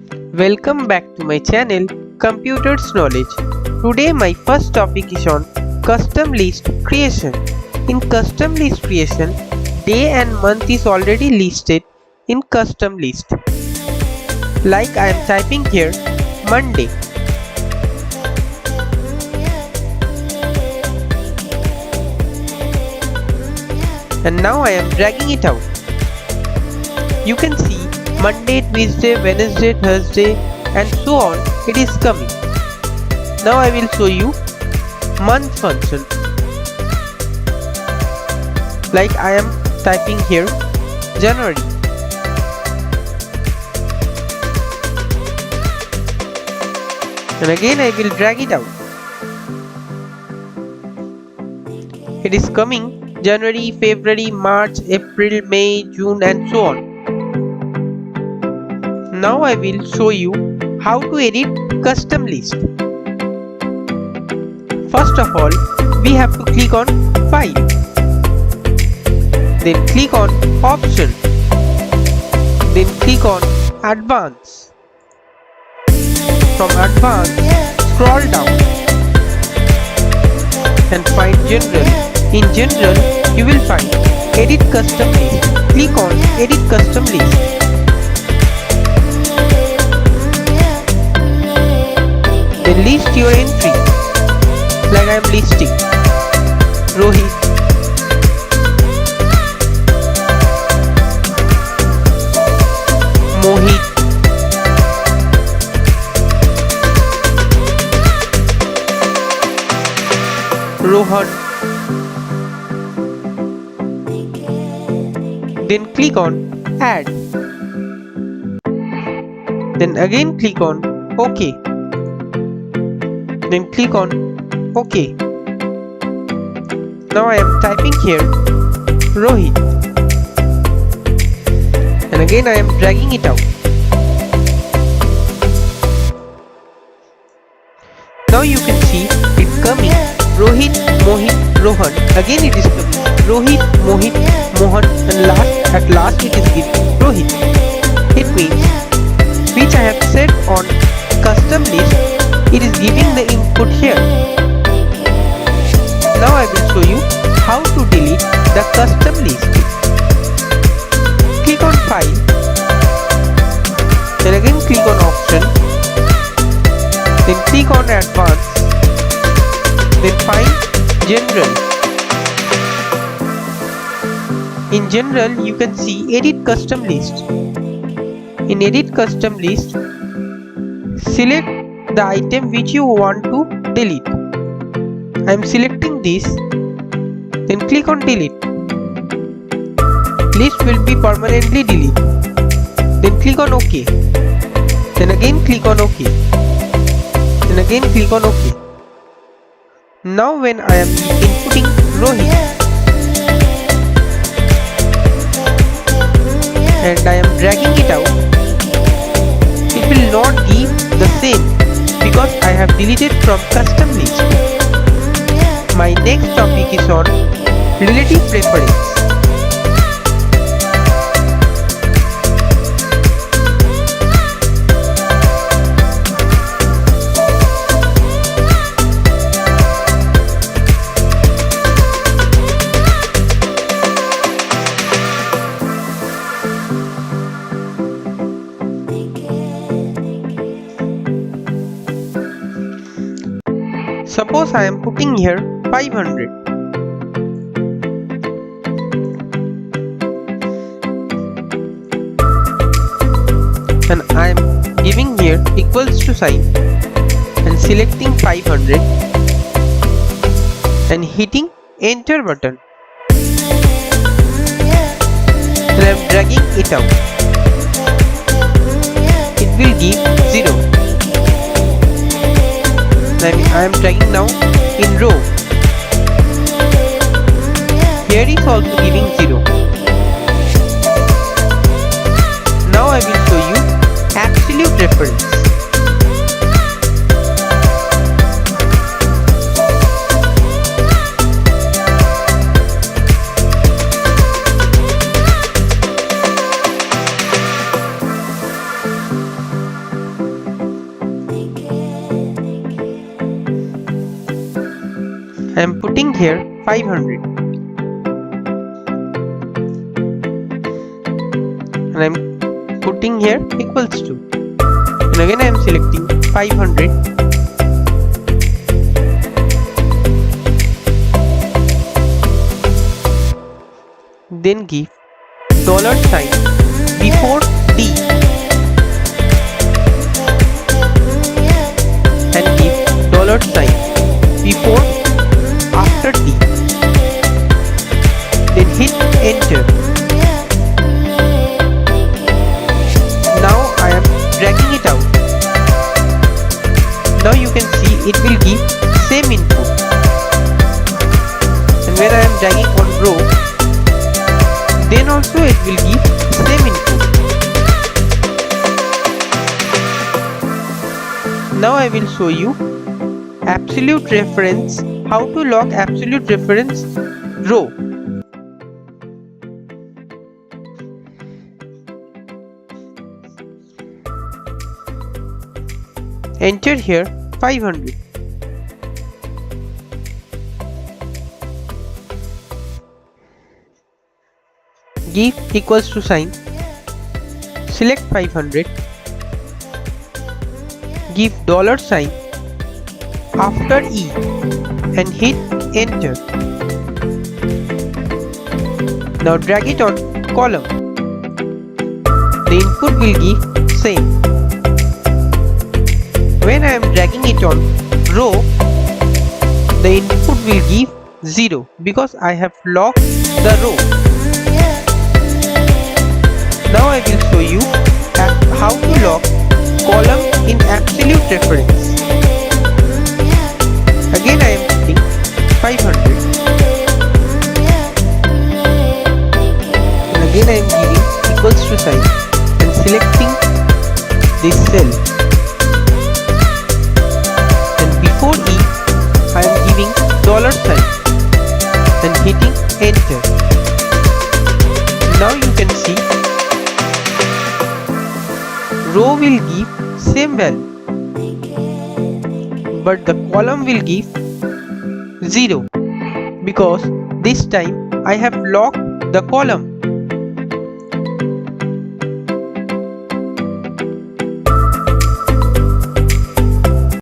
Welcome back to my channel Computers Knowledge. Today my first topic is on custom list creation. In custom list creation, day and month is already listed in custom list. Like I am typing here Monday. And now I am dragging it out. You can see Monday, Tuesday, Wednesday, Thursday and so on it is coming. Now I will show you month function. Like I am typing here January. And again I will drag it out. It is coming January, February, March, April, May, June and so on. Now I will show you how to edit custom list. First of all, we have to click on File. Then click on Option. Then click on Advanced. From Advanced, scroll down and find General. In General, you will find Edit Custom List. Click on Edit Custom List. Then list your entry. Like I am listing Rohit, Mohit, Rohan. Then click on Add. Then again click on OK. Then click on OK. Now I am typing here Rohit. And again I am dragging it out. Now you can see it coming Rohit, Mohit, Rohan. Again it is coming Rohit, Mohit, Mohan and at last it is giving Rohit. It means which I have set on custom list, it is giving the input here. Now I will show you how to delete the custom list. Click on File. Then again click on Option. Then click on Advanced. Then find General. In General, you can see Edit Custom List. In Edit Custom List, select the item which you want to delete. I am selecting this. Then click on Delete. List will be permanently deleted. Then click on OK. Then again click on OK. Then again click on OK. Now when I am inputting Rohit and I am dragging it out, it will not give the same because I have deleted from custom list. My next topic is on relative preference. Suppose I am putting here 500. And I am giving here equals to sign and selecting 500 and hitting enter button. And I am dragging it out. It will give 0. I am dragging now in row. Here is also giving 0. Now I will show you absolute reference. putting here 500 and I am putting here equals to, and again I am selecting 500. Then give dollar sign before D and give dollar sign before after D. Then hit enter. Now I am dragging it out. Now you can see it will give same input, and when I am dragging on row, then also it will give same input. Now I will show you absolute reference, how to log absolute reference row. Enter here 500. Give equals to sign, select 500, give dollar sign after E and hit enter. Now drag it on column. The input will give same. When I am dragging it on row, the input will give 0 because I have locked the row. Now I will show you how to lock column in absolute reference. Again I am putting 500 and again I am giving equals to sign and selecting this cell, and before E I am giving dollar sign and hitting enter. Now you can see row will give same value, but the column will give 0 because this time I have locked the column.